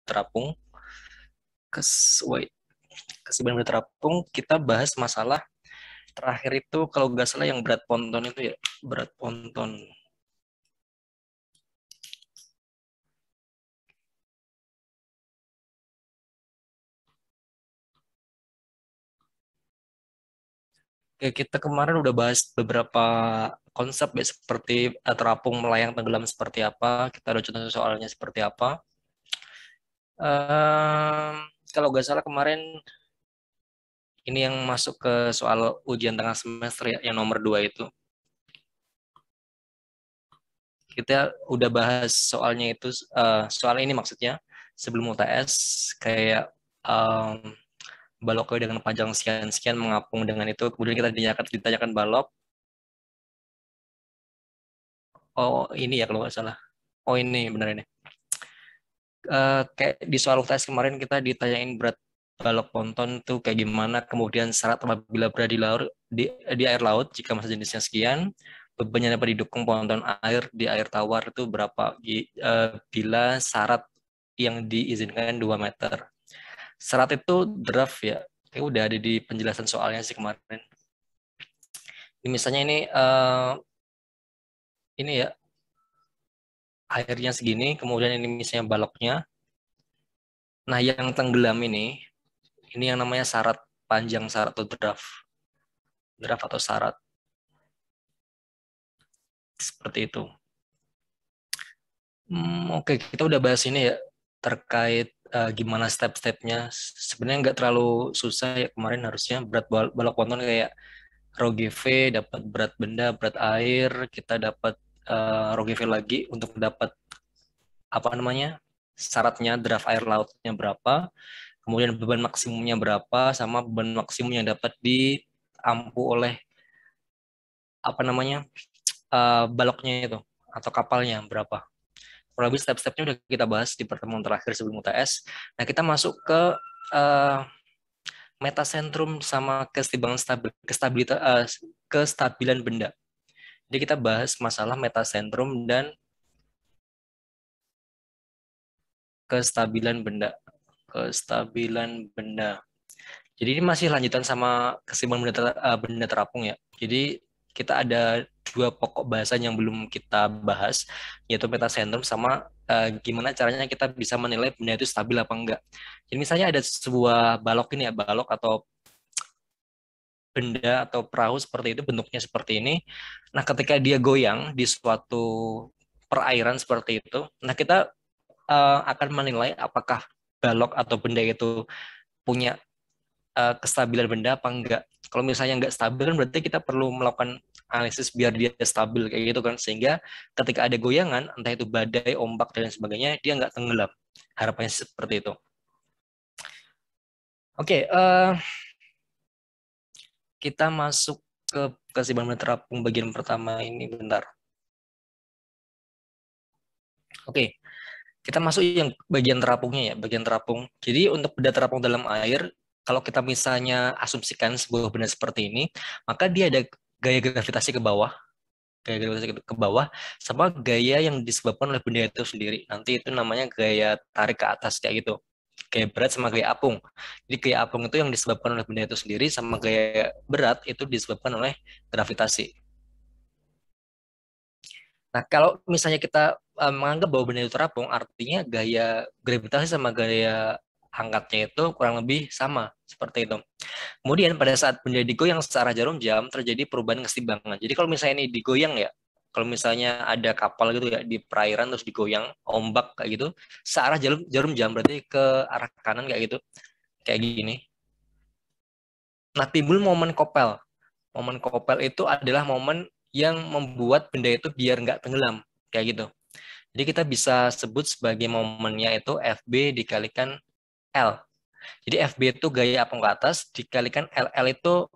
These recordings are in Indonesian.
terapung. Wait, keseimbangan benda terapung kita bahas masalah terakhir itu kalau nggak salah yang berat ponton itu ya, berat ponton. Oke, kita kemarin udah bahas beberapa konsep ya, seperti terapung melayang tenggelam seperti apa, kita ada contoh soalnya seperti apa. Ehm, Kalau nggak salah kemarin ini yang masuk ke soal ujian tengah semester ya, yang nomor 2 itu. Kita udah bahas soalnya itu, soal ini maksudnya, sebelum UTS, kayak balok dengan panjang sekian-sekian mengapung dengan itu, kemudian kita ditanyakan balok, oh ini ya kalau nggak salah. Oh ini benar ini. Kayak di soal UTS kemarin kita ditanyain berat balok ponton tuh kayak gimana, kemudian syarat apabila berada di air laut jika massa jenisnya sekian, bebannya dapat didukung ponton air di air tawar itu berapa, bila syarat yang diizinkan 2 meter. Syarat itu draft ya, kayak udah ada di penjelasan soalnya sih kemarin. Misalnya ini ya, airnya segini, kemudian ini misalnya baloknya. Nah, yang tenggelam ini yang namanya syarat panjang, syarat atau draft. Draft atau syarat, seperti itu. Oke, kita udah bahas ini ya, terkait gimana step-stepnya. Sebenarnya nggak terlalu susah ya, kemarin harusnya berat balok ponton kayak rho GV, dapat berat benda, berat air, kita dapat rho GV lagi untuk dapat apa namanya, syaratnya draft air lautnya berapa, kemudian beban maksimumnya berapa, sama beban maksimum yang dapat diampu oleh apa namanya, baloknya itu atau kapalnya berapa. Kurang lebih step-stepnya udah kita bahas di pertemuan terakhir sebelum UTS. Nah, kita masuk ke uh, metasentrum sama kestabilan benda. Jadi kita bahas masalah metasentrum dan kestabilan benda. Kestabilan benda. Jadi ini masih lanjutan sama keseimbangan benda terapung ya. Jadi kita ada dua pokok bahasan yang belum kita bahas, yaitu metasentrum sama gimana caranya kita bisa menilai benda itu stabil apa enggak. Jadi misalnya ada sebuah balok ini ya, balok atau benda atau perahu seperti itu, bentuknya seperti ini. Nah, ketika dia goyang di suatu perairan seperti itu, nah kita akan menilai apakah balok atau benda itu punya kestabilan benda apa enggak. Kalau misalnya enggak stabil kan berarti kita perlu melakukan analisis biar dia stabil kayak gitu kan, sehingga ketika ada goyangan entah itu badai, ombak dan sebagainya, dia enggak tenggelam. Harapannya seperti itu. Oke, kita masuk ke keseimbangan terapung bagian pertama ini bentar. Oke, kita masuk yang bagian terapungnya ya, bagian terapung. Jadi untuk benda terapung dalam air, kalau kita misalnya asumsikan sebuah benda seperti ini, maka dia ada gaya gravitasi ke bawah, gaya gravitasi ke bawah, sama gaya yang disebabkan oleh benda itu sendiri. Nanti itu namanya gaya tarik ke atas kayak gitu. Gaya berat sama gaya apung. Jadi gaya apung itu yang disebabkan oleh benda itu sendiri, sama gaya berat itu disebabkan oleh gravitasi. Nah, kalau misalnya kita menganggap bahwa benda itu terapung, artinya gaya gravitasi sama gaya angkatnya itu kurang lebih sama, seperti itu. Kemudian pada saat benda digoyang secara jarum jam, terjadi perubahan keseimbangan. Jadi kalau misalnya ini digoyang ya, kalau misalnya ada kapal gitu ya di perairan terus digoyang, ombak kayak gitu, searah jarum, jarum jam berarti ke arah kanan kayak gitu, kayak gini. Nah, timbul momen kopel. Momen kopel itu adalah momen yang membuat benda itu biar nggak tenggelam, kayak gitu. Jadi kita bisa sebut sebagai momennya itu FB dikalikan L. Jadi FB itu gaya apung ke atas, dikalikan LL itu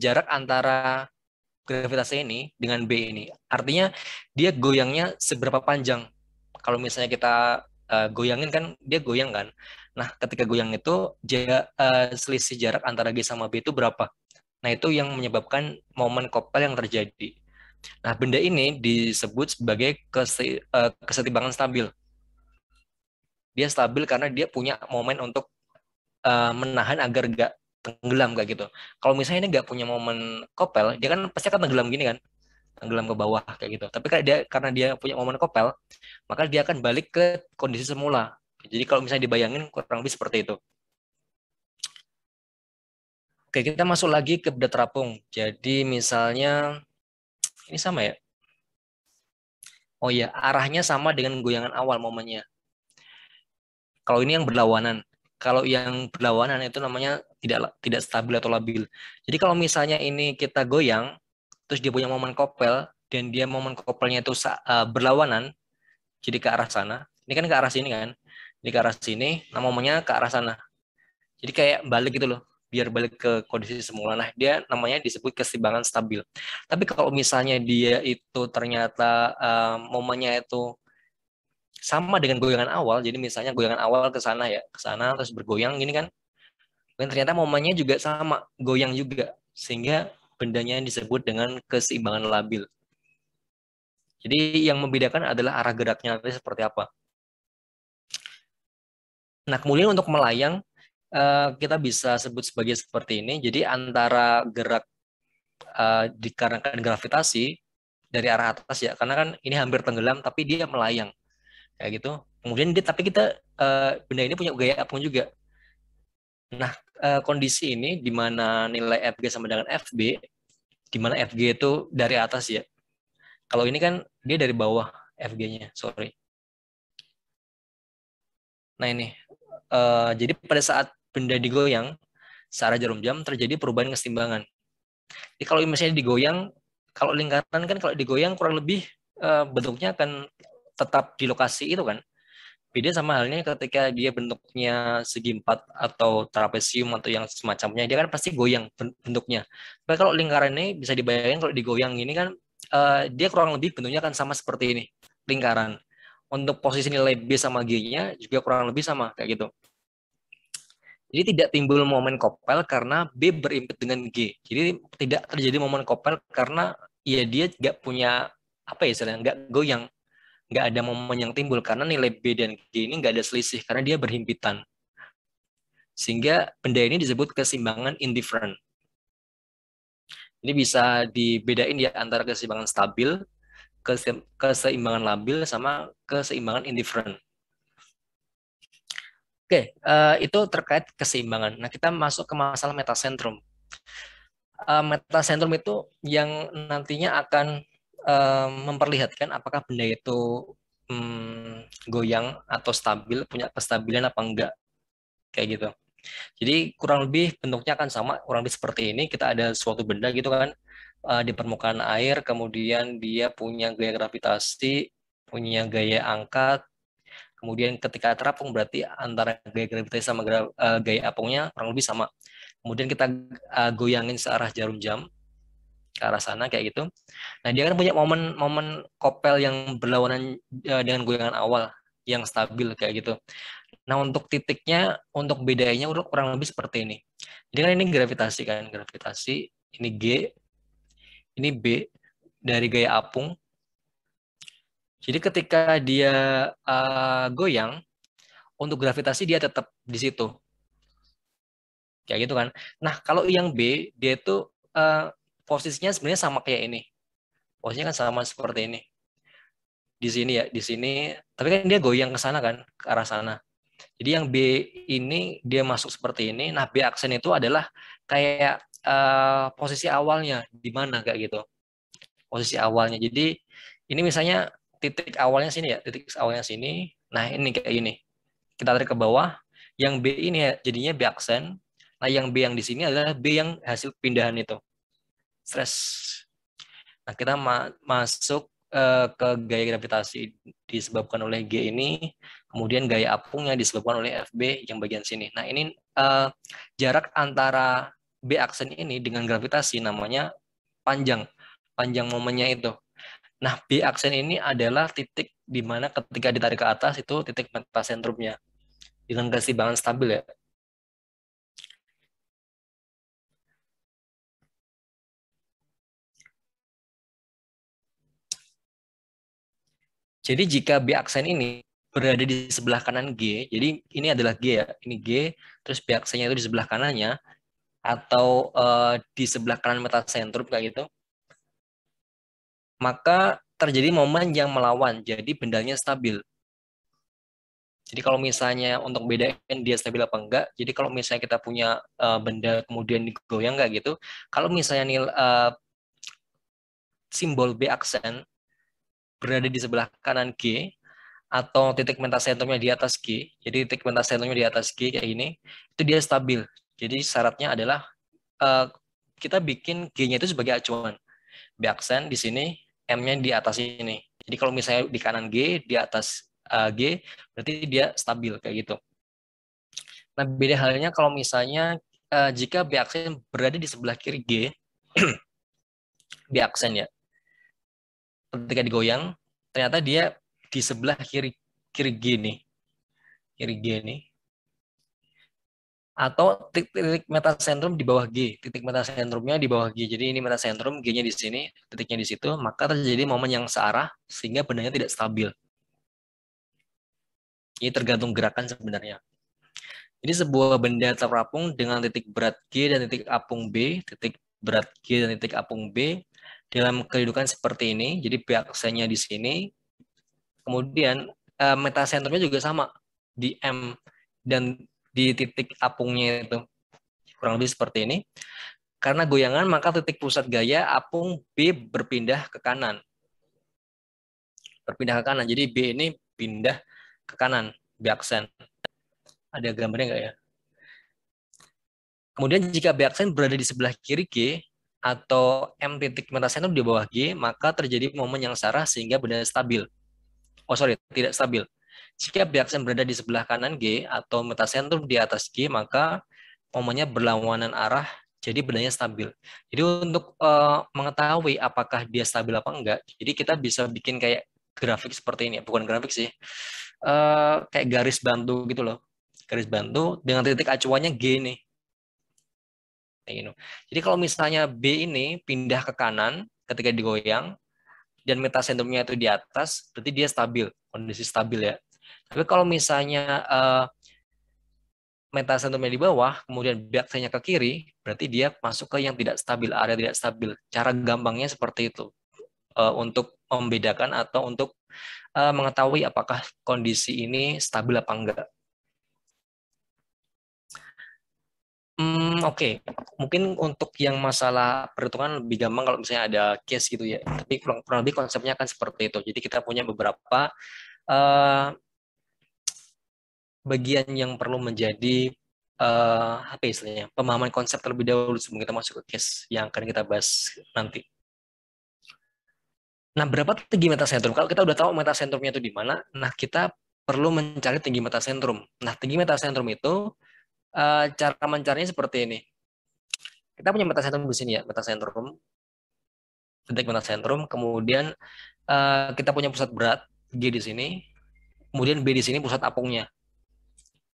jarak antara gravitasi ini dengan B ini. Artinya dia goyangnya seberapa panjang. Kalau misalnya kita goyangin kan, dia goyang kan. Nah, ketika goyang itu selisih jarak antara G sama B itu berapa? Nah, itu yang menyebabkan momen kopel yang terjadi. Nah, benda ini disebut sebagai kesetimbangan stabil. Dia stabil karena dia punya momen untuk menahan agar nggak tenggelam kayak gitu. Kalau misalnya ini nggak punya momen kopel, dia kan pasti akan tenggelam gini kan, tenggelam ke bawah kayak gitu. Tapi karena dia punya momen kopel, maka dia akan balik ke kondisi semula. Jadi kalau misalnya dibayangin kurang lebih seperti itu. Oke, kita masuk lagi ke beda terapung. Jadi misalnya ini sama ya. Oh iya, arahnya sama dengan goyangan awal momennya. Kalau ini yang berlawanan. Kalau yang berlawanan itu namanya tidak stabil atau labil. Jadi kalau misalnya ini kita goyang, terus dia punya momen kopel, dan dia momen kopelnya itu berlawanan, jadi ke arah sana. Ini kan ke arah sini kan. Ini ke arah sini, nah momennya ke arah sana. Jadi kayak balik gitu loh, biar balik ke kondisi semula. Nah, dia namanya disebut keseimbangan stabil. Tapi kalau misalnya dia itu ternyata momennya itu sama dengan goyangan awal, jadi misalnya goyangan awal ke sana ya, ke sana terus bergoyang gini kan, dan ternyata momennya juga sama, goyang juga, sehingga bendanya disebut dengan keseimbangan labil. Jadi yang membedakan adalah arah geraknya nanti seperti apa. Nah, kemudian untuk melayang, kita bisa sebut sebagai seperti ini. Jadi antara gerak dikarenakan gravitasi dari arah atas ya, karena kan ini hampir tenggelam tapi dia melayang kayak gitu. Kemudian dia tapi kita benda ini punya gaya apung juga. Nah, kondisi ini di mana nilai Fg sama dengan Fb, di mana Fg itu dari atas ya. Kalau ini kan dia dari bawah Fg-nya, sorry. Nah ini, jadi pada saat benda digoyang searah jarum jam terjadi perubahan keseimbangan. Jadi kalau misalnya digoyang, kalau lingkaran kan kalau digoyang kurang lebih bentuknya akan tetap di lokasi itu kan. Beda sama halnya ketika dia bentuknya segi empat atau trapesium atau yang semacamnya, dia kan pasti goyang bentuknya. Tapi kalau lingkaran ini bisa dibayangkan kalau digoyang ini kan dia kurang lebih bentuknya kan sama seperti ini, lingkaran. Untuk posisi nilai B sama G-nya juga kurang lebih sama kayak gitu. Jadi tidak timbul momen kopel karena B berimpit dengan G. Jadi tidak terjadi momen kopel karena ya dia nggak punya apa ya istilahnya nggak goyang, nggak ada momen yang timbul karena nilai B dan G ini nggak ada selisih karena dia berhimpitan. Sehingga benda ini disebut keseimbangan indifferent. Ini bisa dibedain ya antara keseimbangan stabil, keseimbangan labil, sama keseimbangan indifferent. Oke, itu terkait keseimbangan. Nah, kita masuk ke masalah metasentrum. Metasentrum itu yang nantinya akan memperlihatkan apakah benda itu goyang atau stabil, punya kestabilan apa enggak, kayak gitu. Jadi kurang lebih bentuknya akan sama, kurang lebih seperti ini. Kita ada suatu benda gitu kan di permukaan air, kemudian dia punya gaya gravitasi, punya gaya angkat, kemudian ketika terapung berarti antara gaya gravitasi sama gaya apungnya kurang lebih sama. Kemudian kita goyangin searah jarum jam ke arah sana kayak gitu. Nah, dia kan punya momen-momen kopel yang berlawanan dengan goyangan awal yang stabil kayak gitu. Nah, untuk titiknya, untuk bedanya udah kurang lebih seperti ini. Jadi kan ini gravitasi kan, gravitasi, ini G, ini B dari gaya apung. Jadi ketika dia goyang, untuk gravitasi dia tetap di situ. Kayak gitu kan. Nah, kalau yang B, dia itu posisinya sebenarnya sama kayak ini. Posisinya kan sama seperti ini. Di sini ya, di sini. Tapi kan dia goyang ke sana kan, ke arah sana. Jadi yang B ini dia masuk seperti ini. Nah, B aksen itu adalah kayak posisi awalnya di mana kayak gitu. Posisi awalnya. Jadi ini misalnya titik awalnya sini ya, titik awalnya sini. Nah, ini kayak gini. Kita tarik ke bawah. Yang B ini ya, jadinya B aksen. Nah, yang B yang di sini adalah B yang hasil pindahan itu. Stress. Nah, kita masuk ke gaya gravitasi disebabkan oleh G ini, kemudian gaya apung yang disebabkan oleh FB yang bagian sini. Nah, ini jarak antara B aksen ini dengan gravitasi namanya panjang, panjang momennya itu. Nah, B aksen ini adalah titik di mana ketika ditarik ke atas itu titik metasentrumnya dengan keseimbangan stabil ya. Jadi jika B aksen ini berada di sebelah kanan G, jadi ini adalah G ya, ini G, terus B aksennya itu di sebelah kanannya, atau di sebelah kanan metasentrum kayak gitu, maka terjadi momen yang melawan, jadi bendanya stabil. Jadi kalau misalnya untuk bedain dia stabil apa enggak, jadi kalau misalnya kita punya benda kemudian digoyang nggak gitu, kalau misalnya simbol B aksen berada di sebelah kanan G, atau titik metasentrumnya di atas G, jadi titik metasentrumnya di atas G kayak gini, itu dia stabil. Jadi syaratnya adalah uh, kita bikin G-nya itu sebagai acuan. B aksen di sini, M-nya di atas ini. Jadi kalau misalnya di kanan G, di atas G, berarti dia stabil kayak gitu. Nah, beda halnya kalau misalnya jika B aksen berada di sebelah kiri G, B aksen ya, ketika digoyang, ternyata dia di sebelah kiri kiri G nih, kiri G nih, atau titik metasentrum di bawah G, titik metasentrumnya di bawah G. Jadi ini metasentrum, G-nya di sini, titiknya di situ, maka terjadi momen yang searah sehingga bendanya tidak stabil. Ini tergantung gerakan sebenarnya. Jadi sebuah benda terapung dengan titik berat G dan titik apung B, titik berat G dan titik apung B dalam kedudukan seperti ini. Jadi B aksennya di sini, kemudian metasentrumnya juga sama di M dan di titik apungnya itu kurang lebih seperti ini. Karena goyangan maka titik pusat gaya apung B berpindah ke kanan. Berpindah ke kanan. Jadi B ini pindah ke kanan, B aksen. Ada gambarnya nggak ya? Kemudian jika B aksen berada di sebelah kiri G atau M titik metasentrum di bawah G, maka terjadi momen yang searah sehingga benda stabil. Oh sorry, tidak stabil. Jika B aksen berada di sebelah kanan G atau metasentrum di atas G, maka momennya berlawanan arah, jadi bendanya stabil. Jadi untuk mengetahui apakah dia stabil apa enggak, jadi kita bisa bikin kayak grafik seperti ini. Bukan grafik sih, kayak garis bantu gitu loh. Garis bantu dengan titik acuannya G nih. Kayak gitu. Jadi kalau misalnya B ini pindah ke kanan ketika digoyang, dan metasentrumnya itu di atas, berarti dia stabil, kondisi stabil ya. Tapi kalau misalnya metasentrumnya di bawah, kemudian biaksanya ke kiri, berarti dia masuk ke yang tidak stabil, area tidak stabil. Cara gampangnya seperti itu, untuk membedakan atau untuk mengetahui apakah kondisi ini stabil apa enggak. Oke. Mungkin untuk yang masalah perhitungan lebih gampang kalau misalnya ada case gitu ya. Tapi kurang lebih konsepnya akan seperti itu. Jadi kita punya beberapa bagian yang perlu menjadi apa istilahnya, pemahaman konsep terlebih dahulu sebelum kita masuk ke case yang akan kita bahas nanti. Nah, berapa tinggi metasentrum? Kalau kita udah tahu metasentrumnya itu di mana, nah kita perlu mencari tinggi metasentrum. Nah, tinggi metasentrum itu cara mencarinya seperti ini. Kita punya metasentrum di sini ya, metasentrum, titik metasentrum, kemudian kita punya pusat berat G di sini, kemudian B di sini pusat apungnya.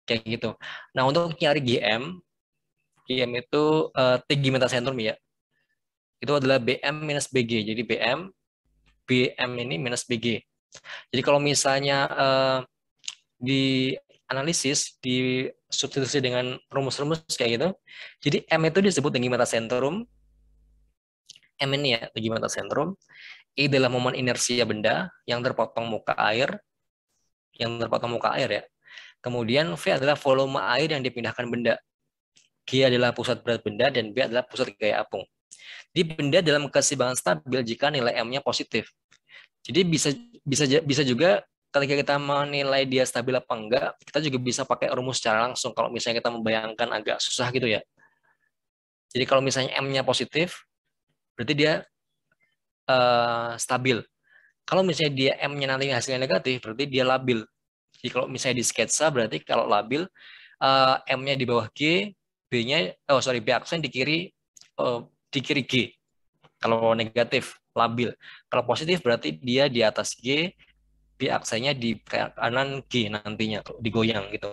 Kayak gitu. Nah, untuk nyari GM itu tinggi metasentrum ya. Itu adalah BM minus BG. Jadi BM ini minus BG. Jadi kalau misalnya di analisis, di substitusi dengan rumus-rumus kayak gitu, jadi M itu disebut tinggi metasentrum, M ini ya tinggi metasentrum, I adalah momen inersia benda yang terpotong muka air, ya. Kemudian V adalah volume air yang dipindahkan benda. G adalah pusat berat benda dan B adalah pusat gaya apung. Jadi benda dalam keseimbangan stabil jika nilai M-nya positif. Jadi bisa bisa bisa juga ketika kita menilai dia stabil apa enggak, kita juga bisa pakai rumus secara langsung kalau misalnya kita membayangkan agak susah gitu ya. Jadi kalau misalnya M-nya positif, berarti dia stabil. Kalau misalnya dia M-nya nanti hasilnya negatif, berarti dia labil. Jadi kalau misalnya di sketsa, berarti kalau labil, M-nya di bawah G, B-nya, B aksen di kiri G. Kalau negatif, labil. Kalau positif berarti dia di atas G, B aksennya di kanan G nantinya, digoyang gitu.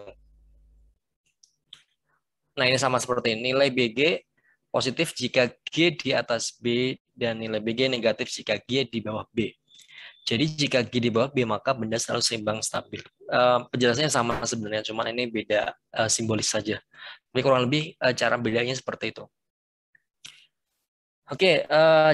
Nah ini sama seperti ini. Nilai BG positif jika G di atas B dan nilai BG negatif jika G di bawah B. Jadi jika G di bawah B, maka benda selalu seimbang stabil. Penjelasannya sama sebenarnya, cuman ini beda simbolis saja. Jadi kurang lebih cara bedanya seperti itu. Oke,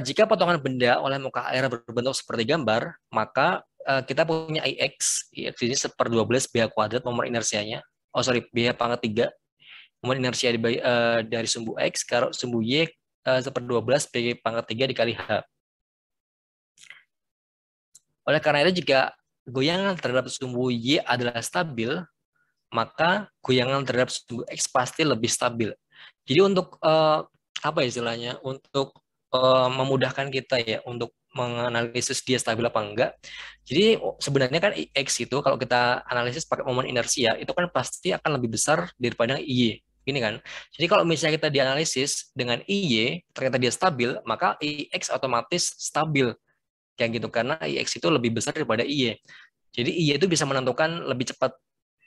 jika potongan benda oleh muka air berbentuk seperti gambar, maka kita punya IX. IX ini 1/12 BH kuadrat nomor inersianya. Oh sorry, BH pangkat 3. Nomor inersia dari sumbu X, kalau sumbu Y 1/12 BH pangkat 3 dikali H. Oleh karena itu, jika goyangan terhadap sumbu Y adalah stabil, maka goyangan terhadap sumbu X pasti lebih stabil. Jadi untuk apa istilahnya? Untuk memudahkan kita ya untuk menganalisis dia stabil apa enggak. Jadi sebenarnya kan X itu kalau kita analisis pakai momen inersia itu kan pasti akan lebih besar daripada IY. Ini kan. Jadi kalau misalnya kita dianalisis dengan IY ternyata dia stabil, maka IX otomatis stabil kayak gitu karena IX itu lebih besar daripada IY. Jadi IY itu bisa menentukan lebih cepat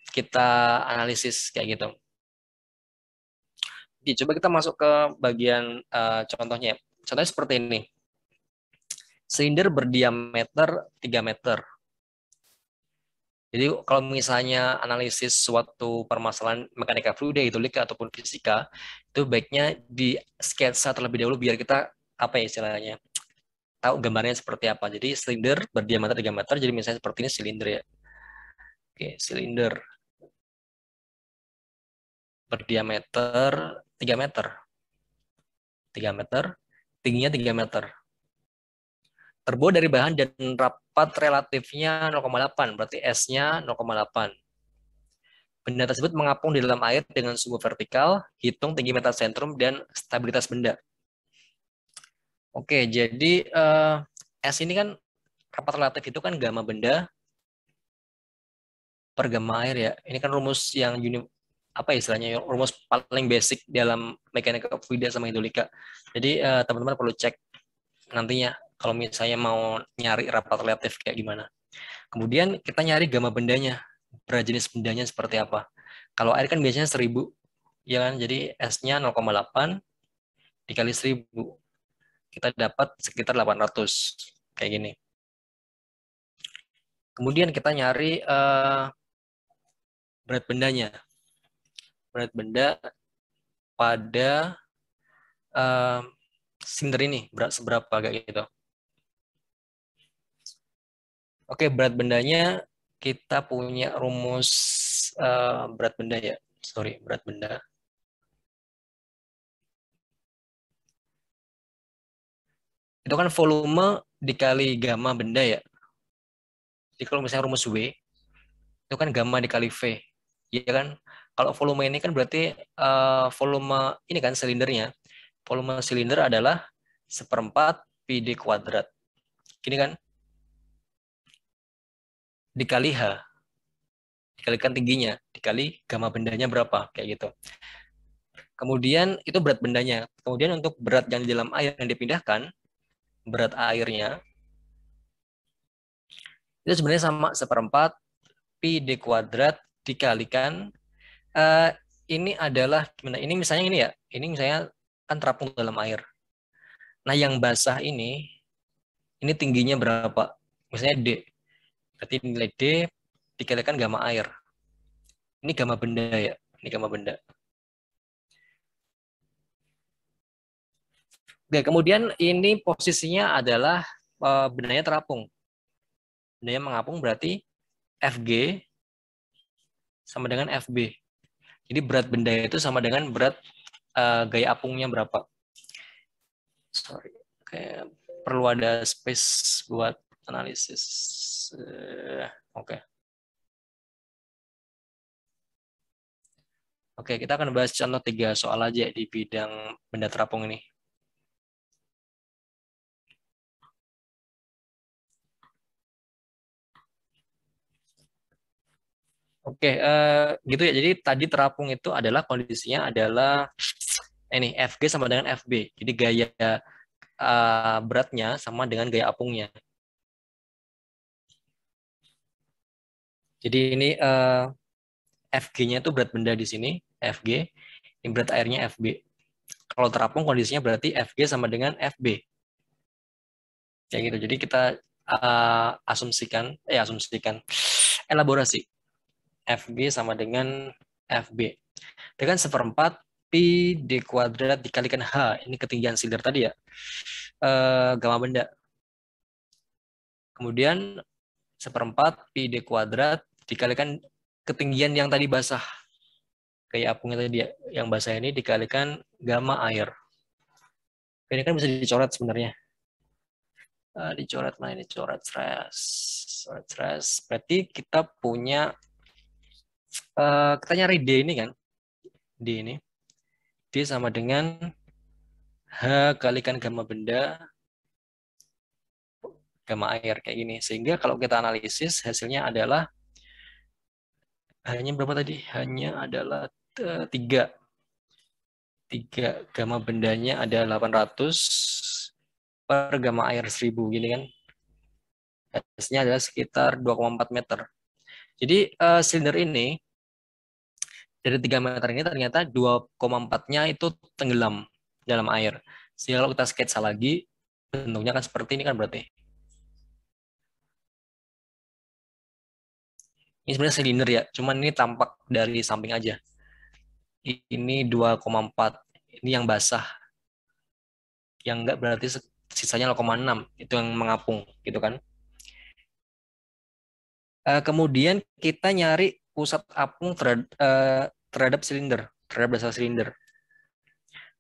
kita analisis kayak gitu. Oke, coba kita masuk ke bagian contohnya. Contohnya seperti ini. Silinder berdiameter 3 meter. Jadi kalau misalnya analisis suatu permasalahan mekanika fluida, hidrolika ataupun fisika, itu baiknya di sketsa terlebih dahulu biar kita apa ya istilahnya tahu gambarnya seperti apa. Jadi silinder berdiameter 3 meter, jadi misalnya seperti ini silinder ya. Oke, silinder berdiameter 3 meter. 3 meter, tingginya 3 meter. Terbuat dari bahan dan rapat relatifnya 0,8, berarti S-nya 0,8. Benda tersebut mengapung di dalam air dengan suhu vertikal, hitung tinggi metasentrum dan stabilitas benda. Oke, jadi S ini kan rapat relatif itu kan gamma benda per gamma air ya. Ini kan rumus yang apa istilahnya rumus paling basic dalam mekanika fluida sama hidrolika. Jadi teman-teman perlu cek nantinya kalau misalnya mau nyari rapat relatif kayak gimana. Kemudian kita nyari gamma bendanya, berat jenis bendanya seperti apa. Kalau air kan biasanya 1000, ya kan? Jadi S-nya 0,8 dikali 1000. Kita dapat sekitar 800, kayak gini. Kemudian kita nyari berat bendanya. Berat benda pada silinder ini, berat seberapa, kayak gitu. Oke, berat bendanya kita punya rumus berat benda ya. Sorry, berat benda. Itu kan volume dikali gamma benda ya. Jadi kalau misalnya rumus W, itu kan gamma dikali V. Iya kan? Kalau volume ini kan berarti volume ini kan silindernya. Volume silinder adalah 1/4 pi d kuadrat. Gini kan? Dikali H. Dikalikan tingginya. Dikali gamma bendanya berapa. Kayak gitu. Kemudian itu berat bendanya. Kemudian untuk berat yang di dalam air yang dipindahkan, berat airnya, itu sebenarnya sama 1/4 pi d kuadrat dikalikan uh, ini adalah gimana? Ini misalnya ini ya. Ini misalnya kan terapung dalam air. Nah, yang basah ini tingginya berapa? Misalnya D. Berarti nilai D dikalikan gamma air. Ini gamma benda ya. Ini gamma benda. Oke, kemudian ini posisinya adalah bendanya terapung. Bendanya mengapung berarti Fg sama dengan Fb. Jadi berat benda itu sama dengan berat gaya apungnya berapa. Sorry, kayak perlu ada space buat analisis. Oke. Oke, kita akan bahas contoh 3 soal aja di bidang benda terapung ini. Oke, gitu ya. Jadi tadi terapung itu adalah kondisinya adalah ini Fg sama dengan Fb. Jadi gaya beratnya sama dengan gaya apungnya. Jadi ini Fg-nya itu berat benda di sini, Fg. Ini berat airnya Fb. Kalau terapung kondisinya berarti Fg sama dengan Fb. Kayak gitu. Jadi kita asumsikan elaborasi FB sama dengan FB dengan seperempat pi d kuadrat dikalikan H, ini ketinggian silinder tadi ya, gamma benda. Kemudian seperempat pi d kuadrat dikalikan ketinggian yang tadi basah, kayak apungnya tadi ya, yang basah ini dikalikan gamma air. Ini kan bisa dicoret sebenarnya. Dicoret mana ini? Coret stress. Berarti kita punya, kita nyari D ini kan. D ini. D sama dengan H kalikan gamma benda, gamma air kayak gini. Sehingga kalau kita analisis hasilnya adalah hanya berapa tadi? Hanya adalah 3. 3 gamma bendanya ada 800 per gamma air 1000 gini kan. Hasilnya adalah sekitar 2,4 meter. Jadi silinder ini dari 3 meter ini ternyata 2,4-nya itu tenggelam dalam air. Sehingga kalau kita sketsa lagi, bentuknya kan seperti ini kan berarti. Ini sebenarnya silinder ya, cuman ini tampak dari samping aja. Ini 2,4, ini yang basah. Yang enggak berarti sisanya 0,6, itu yang mengapung gitu kan. Kemudian kita nyari pusat apung terhadap silinder, terhadap dasar silinder.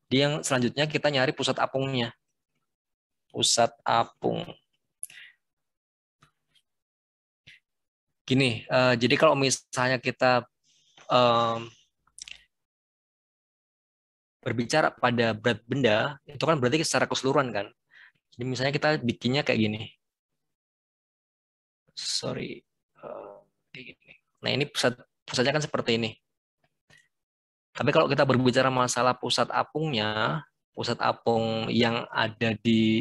Di yang selanjutnya kita nyari pusat apungnya. Pusat apung. Gini, jadi kalau misalnya kita berbicara pada berat benda, itu kan berarti secara keseluruhan kan. Jadi misalnya kita bikinnya kayak gini. Sorry. Kayak gini. Nah ini pusatnya kan seperti ini. Tapi kalau kita berbicara masalah pusat apungnya, pusat apung yang ada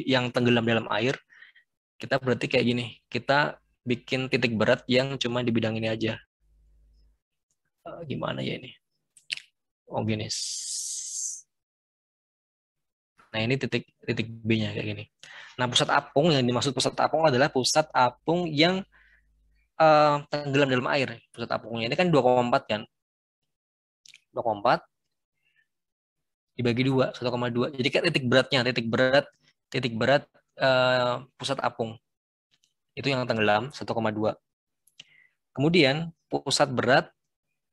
yang tenggelam dalam air, kita berarti kayak gini. Kita bikin titik berat yang cuma di bidang ini aja. Gimana ya ini? Oh gini. Nah ini titik B-nya kayak gini. Nah pusat apung yang dimaksud pusat apung adalah pusat apung yang tenggelam dalam air. Pusat apungnya ini kan 2,4 kan. 2,4 dibagi 2, 1,2. Jadi kan titik berat pusat apung. Itu yang tenggelam 1,2. Kemudian pusat berat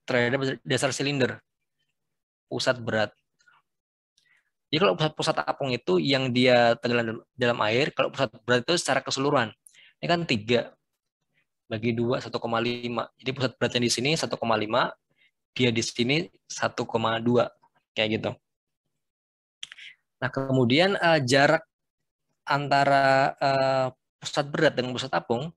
terhadap dasar silinder. Pusat berat. Jadi kalau pusat apung itu yang dia tenggelam dalam air, kalau pusat berat itu secara keseluruhan. Ini kan 3 bagi 2, 1,5. Jadi pusat beratnya di sini 1,5, dia di sini 1,2. Kayak gitu. Nah, kemudian jarak antara pusat berat dengan pusat apung,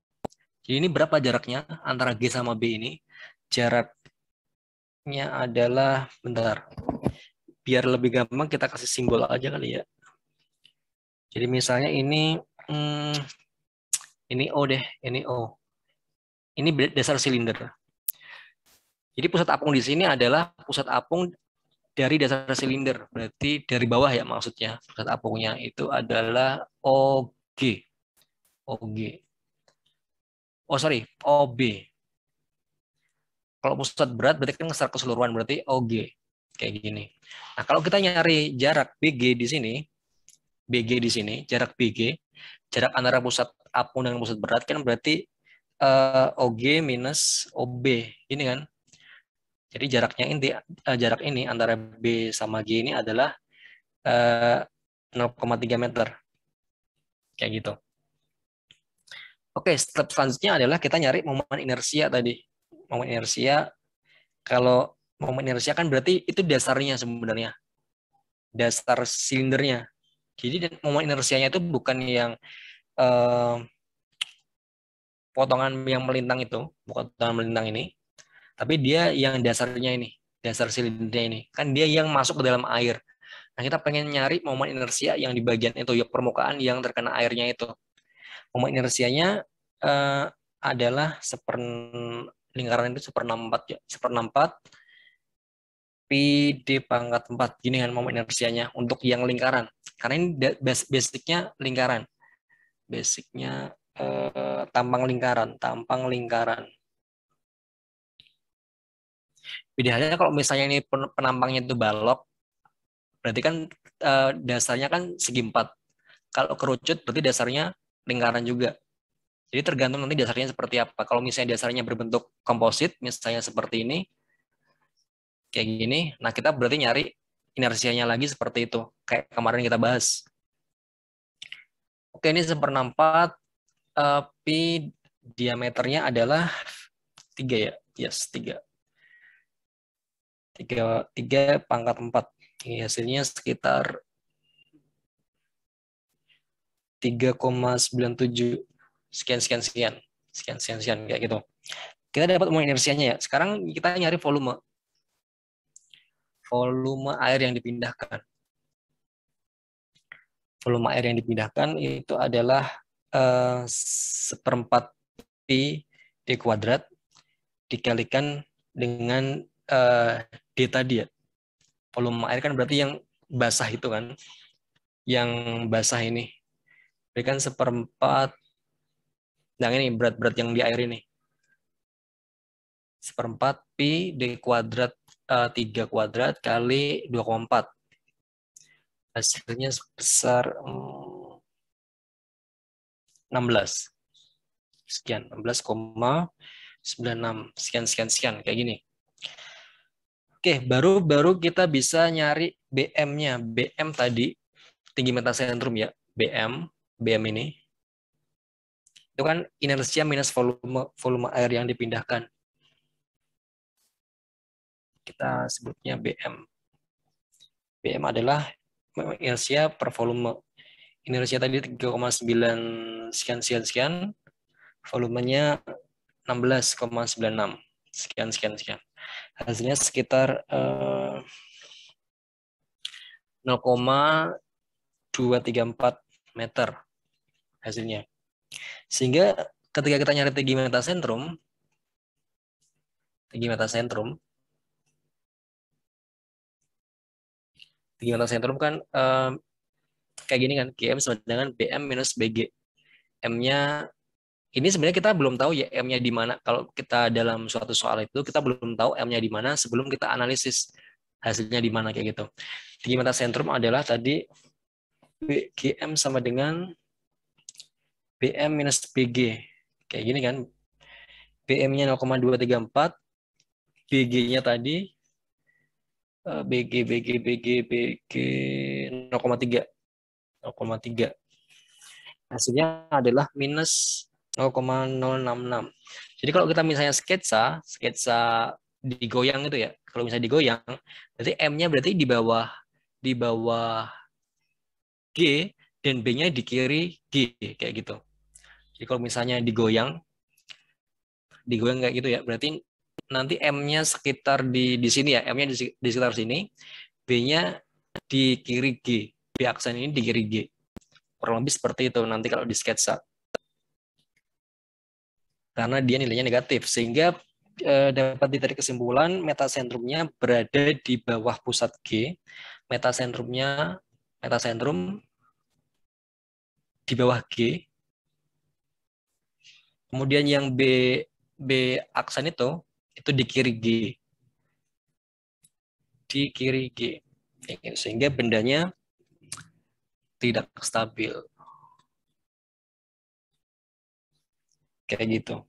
jadi ini berapa jaraknya antara G sama B ini? Jaraknya adalah, bentar, biar lebih gampang kita kasih simbol aja kali ya. Jadi misalnya ini O deh, ini O. Ini dasar silinder. Jadi pusat apung di sini adalah pusat apung dari dasar silinder. Berarti dari bawah ya maksudnya. Pusat apungnya itu adalah OG. OG. Oh sorry, OB. Kalau pusat berat berarti kan secara keseluruhan, berarti OG. Kayak gini. Nah kalau kita nyari jarak BG di sini, jarak BG, jarak antara pusat apung dengan pusat berat kan berarti OG minus OB. Ini kan. Jadi jarak ini antara B sama G ini adalah 0,3 meter. Kayak gitu. Oke, step selanjutnya adalah kita nyari momen inersia tadi. Momen inersia, kalau momen inersia kan berarti itu dasarnya sebenarnya. Dasar silindernya. Jadi momen inersianya itu bukan yang potongan yang melintang itu, bukan potongan melintang ini, tapi dia yang dasarnya ini, dasar silindernya ini. Kan dia yang masuk ke dalam air. Nah, kita pengen nyari momen inersia yang di bagian itu, ya permukaan yang terkena airnya itu. Momen inersianya adalah lingkaran itu seperenampat ya, seperenampat pi d pangkat 4. Gini kan momen inersianya untuk yang lingkaran. Karena ini basicnya lingkaran. Basicnya tampang lingkaran, tampang lingkaran. Bedanya kalau misalnya ini penampangnya itu balok, berarti kan dasarnya kan segi 4. Kalau kerucut berarti dasarnya lingkaran juga. Jadi tergantung nanti dasarnya seperti apa. Kalau misalnya dasarnya berbentuk komposit, misalnya seperti ini, kayak gini, nah kita berarti nyari inersianya lagi seperti itu, kayak kemarin kita bahas. Oke, ini 1/4, pi diameternya adalah 3 ya, yes 3. 3/4. Ini hasilnya sekitar 3,97 sekian sekian sekian sekian sekian sekian kayak gitu. Kita dapat umum inersianya ya. Sekarang kita nyari volume. Volume air yang dipindahkan. Volume air yang dipindahkan itu adalah 1/4 pi d kuadrat dikalikan dengan d tadi ya. Volume air kan berarti yang basah itu kan. Yang basah ini. Berikan 1/4. Nah ini berat-berat yang di air ini. 1/4 pi d kuadrat 3 kuadrat kali 2,4. Hasilnya sebesar 16. Sekian, 16,96. Sekian, sekian, sekian. Kayak gini. Oke, baru kita bisa nyari BM-nya. BM tadi, tinggi metasentrum ya. BM ini. Itu kan inersia minus volume air yang dipindahkan. Kita sebutnya BM. BM adalah inersia per volume. Inersia tadi 3,9 sekian sekian sekian. Volumenya 16,96 sekian sekian sekian. Hasilnya sekitar 0,234 meter hasilnya. Sehingga ketika kita nyari tinggi metasentrum kan kayak gini kan, GM sama dengan BM minus BG. M-nya ini sebenarnya kita belum tahu ya M-nya di mana. Kalau kita dalam suatu soal itu kita belum tahu M-nya di mana sebelum kita analisis hasilnya di mana kayak gitu. Tinggi metasentrum adalah tadi GM sama dengan BM minus BG. Kayak gini kan. BM-nya 0,234, BG-nya tadi BG 0,3. Hasilnya adalah minus 0,066. Jadi kalau kita misalnya sketsa digoyang itu ya. Kalau misalnya digoyang, berarti M-nya berarti di bawah G dan B-nya di kiri G kayak gitu. Jadi kalau misalnya digoyang kayak gitu ya, berarti nanti M-nya sekitar di sini ya, M-nya di sekitar sini, B-nya di kiri G, B aksen ini di kiri G. Kurang lebih seperti itu nanti kalau di sketsa. Karena dia nilainya negatif, sehingga dapat ditarik kesimpulan metasentrumnya berada di bawah pusat G, metasentrum di bawah G, kemudian yang B aksen itu di kiri G, sehingga bendanya tidak stabil kayak gitu.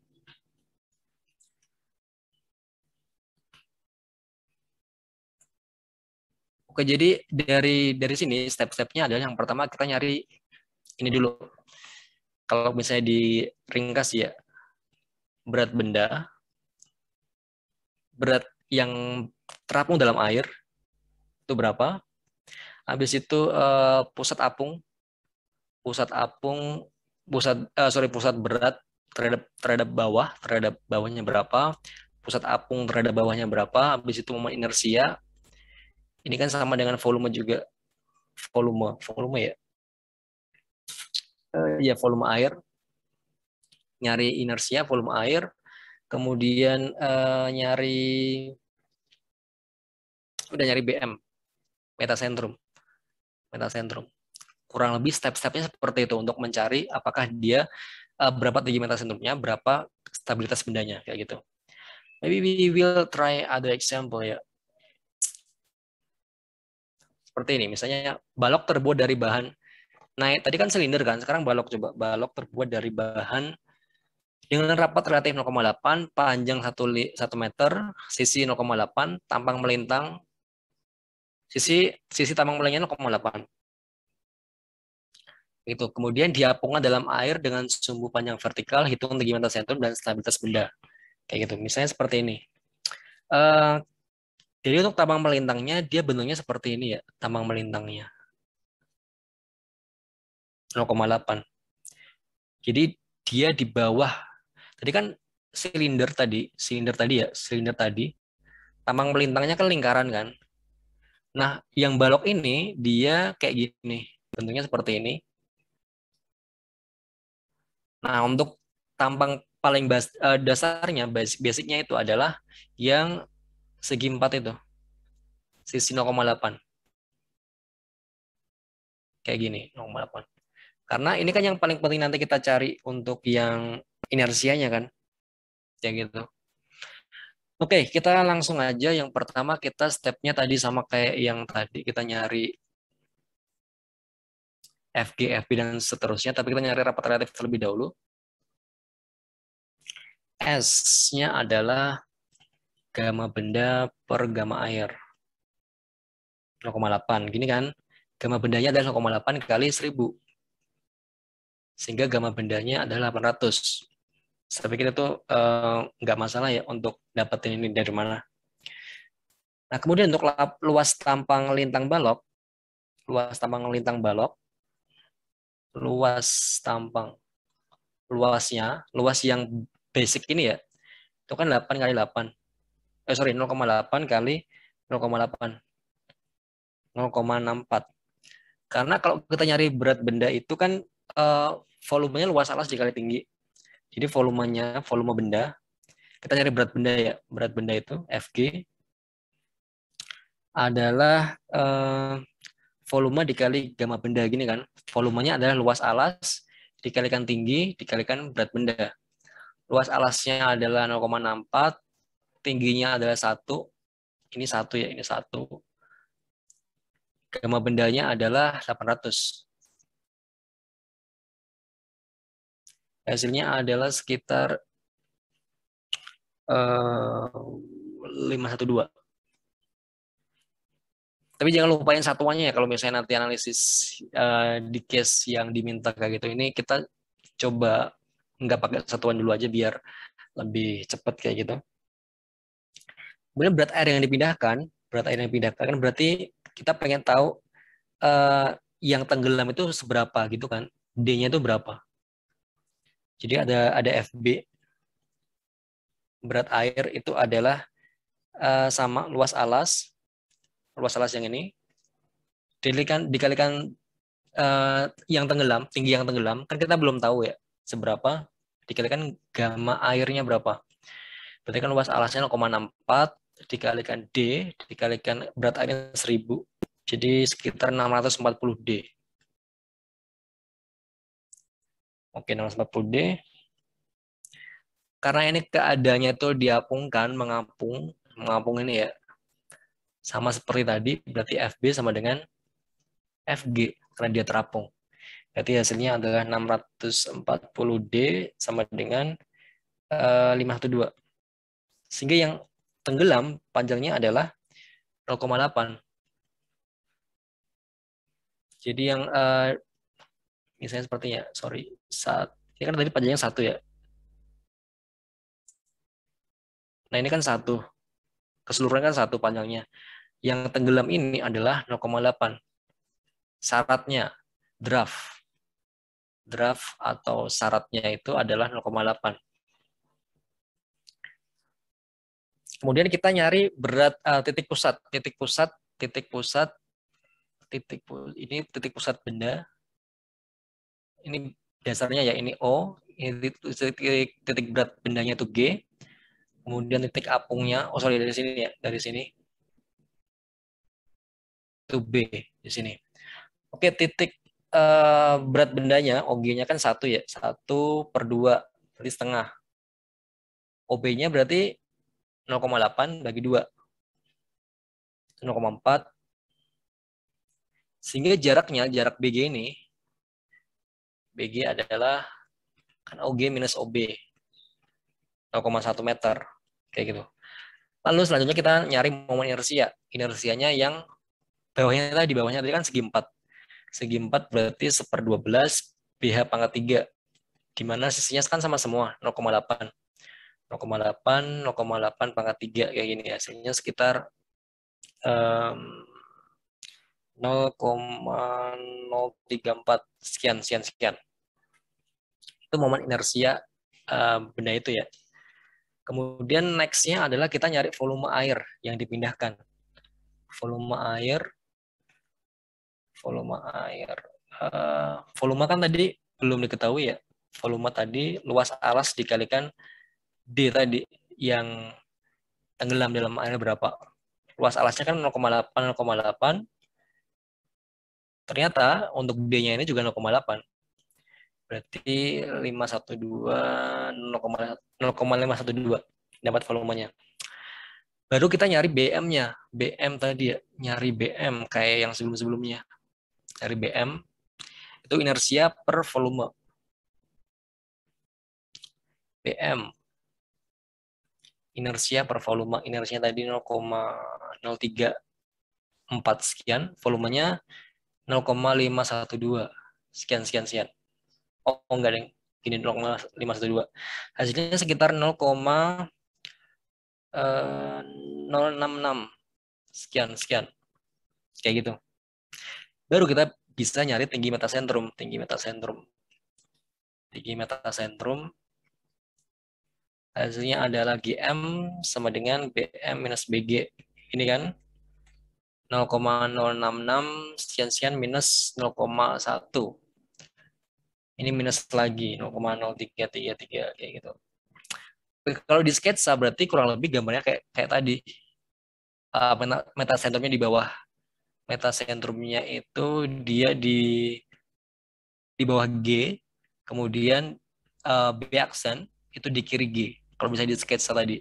Oke, jadi dari sini step-stepnya adalah yang pertama kita nyari ini dulu. Kalau misalnya diringkas ya, berat benda, berat yang terapung dalam air itu berapa? Habis itu pusat berat terhadap bawahnya berapa? Pusat apung terhadap bawahnya berapa? Habis itu momen inersia. Ini kan sama dengan volume juga. Volume ya. Ya volume air. Nyari inersia volume air. Kemudian nyari BM, metasentrum. Kurang lebih step-stepnya seperti itu untuk mencari apakah dia berapa tinggi mental centrumnya, berapa stabilitas bendanya, kayak gitu. Maybe we will try other example ya. Seperti ini, misalnya balok terbuat dari bahan, naik tadi kan silinder kan, sekarang balok, coba balok terbuat dari bahan dengan rapat relatif 0,8, panjang 1 meter, sisi 0,8, tampang melintang, sisi tampang melintangnya 0,8. Itu. Kemudian diapungkan dalam air dengan sumbu panjang vertikal, hitung tinggi mental centrum dan stabilitas benda. Kayak gitu. Misalnya seperti ini. Uh, jadi untuk tampang melintangnya, dia bentuknya seperti ini ya, tampang melintangnya. 0,8. Jadi dia di bawah. Tadi kan silinder tadi, tampang melintangnya kan lingkaran kan. Nah, yang balok ini dia kayak gini, bentuknya seperti ini. Nah, untuk tampang paling dasarnya, basicnya itu adalah yang segi 4 itu, sisi 0,8. Kayak gini, 0,8. Karena ini kan yang paling penting nanti kita cari untuk yang inersianya kan. Kayak gitu. Oke, kita langsung aja. Yang pertama kita stepnya tadi sama kayak yang tadi. Kita nyari FG, FB, dan seterusnya. Tapi kita nyari rapat relatif terlebih dahulu. S-nya adalah gamma benda per gamma air. 0,8. Gini kan. Gamma bendanya adalah 0,8 kali 1000. Sehingga gamma bendanya adalah 800. Saya pikir itu nggak masalah ya untuk dapetin ini dari mana. Nah, kemudian untuk luas tampang lintang balok, luas tampang lintang balok, luas tampang, luas yang basic ini ya, itu kan 8 kali 8. 0,8 kali 0,8. 0,64. Karena kalau kita nyari berat benda itu kan volumenya luas alas dikali tinggi. Jadi volume benda, kita nyari berat benda ya. Berat benda itu Fg adalah volume dikali gamma benda gini kan. Volumenya adalah luas alas dikalikan tinggi dikalikan berat benda. Luas alasnya adalah 0,64, tingginya adalah 1. Ini 1 ya, ini 1. Gamma bendanya adalah 800. Hasilnya adalah sekitar 512. Tapi jangan lupain satuannya ya kalau misalnya nanti analisis di case yang diminta kayak gitu. Ini kita coba nggak pakai satuan dulu aja biar lebih cepat kayak gitu. Kemudian berat air yang dipindahkan kan berarti kita pengen tahu yang tenggelam itu seberapa gitu kan. D-nya itu berapa. Jadi ada FB, berat air itu adalah sama luas alas yang ini dikalikan yang tenggelam, tinggi yang tenggelam, kan kita belum tahu ya seberapa, dikalikan gamma airnya berapa. Berarti kan luas alasnya 0,64 dikalikan D, dikalikan berat airnya 1000, jadi sekitar 640 D. Oke, 640 D. Karena ini keadaannya itu diapungkan, mengapung ini ya, sama seperti tadi, berarti FB sama dengan FG, karena dia terapung. Berarti hasilnya adalah 640 D sama dengan 512. Sehingga yang tenggelam panjangnya adalah 0,8. Jadi yang misalnya sepertinya, ini kan tadi panjangnya 1 ya. Nah ini kan 1, keseluruhan kan 1 panjangnya. Yang tenggelam ini adalah 0,8. Syaratnya draft atau syaratnya itu adalah 0,8. Kemudian kita nyari berat titik pusat ini titik pusat benda. Ini dasarnya ya, ini O, ini titik berat bendanya itu G. Kemudian titik apungnya, dari sini ya, dari sini itu B di sini. Oke, titik berat bendanya, OG-nya kan 1 ya, 1/2, berarti setengah. OB-nya berarti 0,8 bagi 2, 0,4. Sehingga jarak BG ini, BG adalah kan OG minus OB, 0,1 meter. Kayak gitu. Lalu selanjutnya kita nyari momen inersia. Inersianya yang di bawahnya tadi kan segi 4. Segi 4 berarti 1/12 BH pangkat 3. Di mana sisinya kan sama semua, 0,8. 0,8, 0,8 pangkat 3 kayak gini. Hasilnya sekitar 0,034 sekian, sekian, sekian. Itu momen inersia benda itu ya. Kemudian next-nya adalah kita nyari volume air yang dipindahkan. Volume air, volume air. Volume kan tadi belum diketahui ya. Volume tadi luas alas dikalikan D tadi yang tenggelam dalam air berapa. Luas alasnya kan 0,8, 0,8. Ternyata untuk D-nya ini juga 0,8. Berarti 512, 0,512 dapat volumenya. Baru kita nyari BM-nya. BM tadi ya, nyari BM kayak yang sebelum-sebelumnya. Nyari BM, itu inersia per volume. BM, inersia per volume. Inersinya tadi 0,034 sekian, volumenya 0,512 sekian, sekian, sekian. Oh, enggak, deng. Gini 0,512. Hasilnya sekitar 0,066 sekian, sekian. Kayak gitu. Baru kita bisa nyari tinggi metasentrum. Tinggi metasentrum. Tinggi metasentrum. Hasilnya adalah GM sama dengan BM minus BG. Ini kan 0,066 sekian-sekian minus 0,1. Ini minus lagi 0,0333 kayak gitu. Kalau di sketsa berarti kurang lebih gambarnya kayak tadi. Metasentrumnya di bawah. Metasentrumnya itu dia di bawah G, kemudian B aksen itu di kiri G. Kalau bisa di sketsa tadi.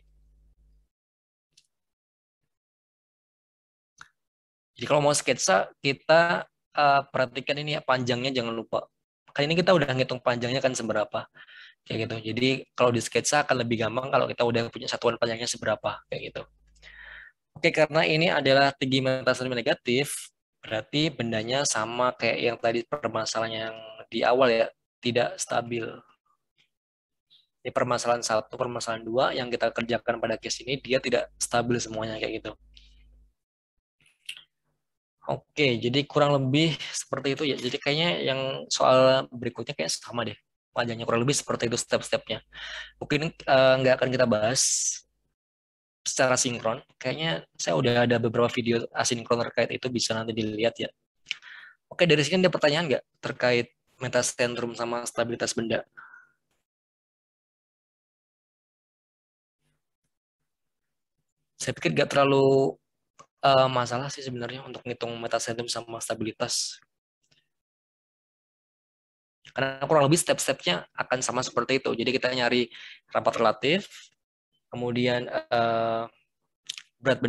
Jadi kalau mau sketsa kita perhatikan ini ya panjangnya jangan lupa. Kali ini kita udah ngitung panjangnya kan seberapa kayak gitu. Jadi kalau di sketsa akan lebih gampang kalau kita udah punya satuan panjangnya seberapa kayak gitu. Oke, karena ini adalah tinggi metasentrumnya negatif, berarti bendanya sama kayak yang tadi permasalahan yang di awal ya, tidak stabil. Ini permasalahan 1, permasalahan 2 yang kita kerjakan pada case ini dia tidak stabil semuanya kayak gitu. Oke, jadi kurang lebih seperti itu ya. Jadi kayaknya yang soal berikutnya kayak sama deh. Panjangnya kurang lebih seperti itu step-stepnya. Mungkin nggak akan kita bahas secara sinkron. Kayaknya saya udah ada beberapa video asinkron terkait itu, bisa nanti dilihat ya. Oke, dari sini ada pertanyaan nggak terkait metasentrum sama stabilitas benda? Saya pikir nggak terlalu masalah sih sebenarnya untuk ngitung metasentrum sama stabilitas. Karena kurang lebih step-stepnya akan sama seperti itu. Jadi kita nyari rapat relatif, kemudian berat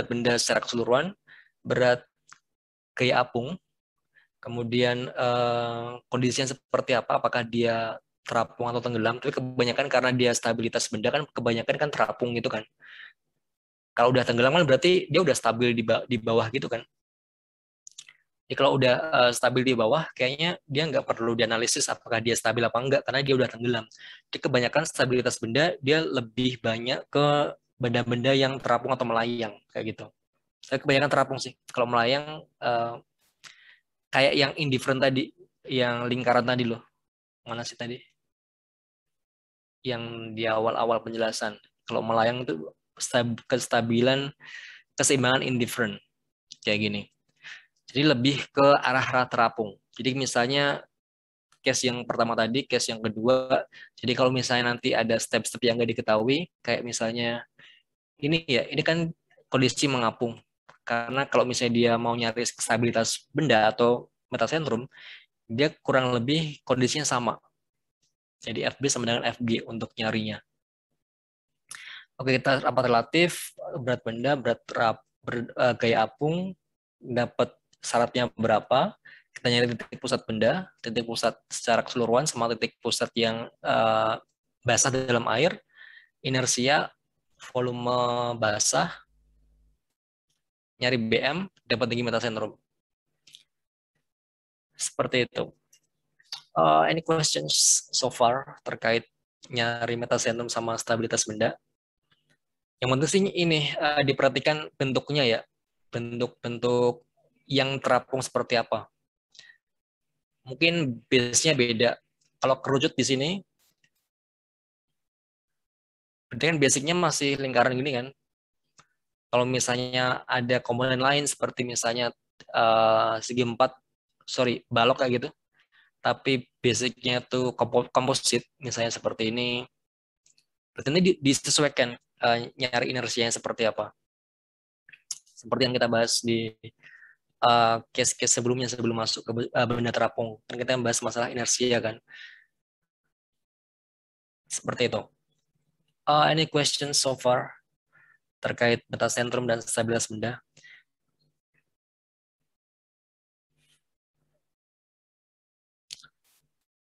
benda secara keseluruhan, berat gaya apung, kemudian kondisinya seperti apa, apakah dia terapung atau tenggelam. Tapi kebanyakan karena dia stabilitas benda kan kebanyakan kan terapung gitu kan. Kalau udah tenggelam kan berarti dia udah stabil di bawah gitu kan. Jadi kalau udah stabil di bawah, kayaknya dia nggak perlu dianalisis apakah dia stabil apa enggak, karena dia udah tenggelam. Jadi kebanyakan stabilitas benda, dia lebih banyak ke benda-benda yang terapung atau melayang, kayak gitu. Saya kebanyakan terapung sih. Kalau melayang, kayak yang indifferent tadi, yang lingkaran tadi loh. Mana sih tadi? Yang di awal-awal penjelasan. Kalau melayang itu kestabilan, keseimbangan indifferent, kayak gini. Jadi lebih ke arah-arah terapung. Jadi misalnya case yang pertama tadi, case yang kedua. Jadi kalau misalnya nanti ada step-step yang nggak diketahui, kayak misalnya ini ya, ini kan kondisi mengapung. Karena kalau misalnya dia mau nyari stabilitas benda atau metasentrum, dia kurang lebih kondisinya sama. Jadi FB sama dengan FG untuk nyarinya. Oke, kita rapat relatif, berat benda, gaya apung, dapat syaratnya berapa, kita nyari titik pusat benda, titik pusat secara keseluruhan, sama titik pusat yang basah dalam air, inersia, volume basah, nyari BM, dapat tinggi metasentrum. Seperti itu. Any questions so far terkait nyari metasentrum sama stabilitas benda? Yang penting sih ini diperhatikan bentuknya ya, bentuk-bentuk yang terapung seperti apa. Mungkin base-nya beda. Kalau kerucut di sini, berarti kan basicnya masih lingkaran gini kan. Kalau misalnya ada komponen lain seperti misalnya segi empat, balok kayak gitu, tapi basicnya tuh komposit, misalnya seperti ini, berarti ini disesuaikan nyari inersianya seperti apa. Seperti yang kita bahas di case-case sebelumnya sebelum masuk ke benda terapung. Kan kita bahas masalah inersia kan. Seperti itu. Any questions so far terkait metasentrum dan stabilitas benda?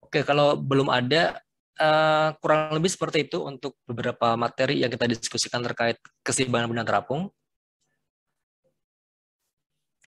Oke, kalau belum ada, kurang lebih seperti itu untuk beberapa materi yang kita diskusikan terkait keseimbangan benda terapung.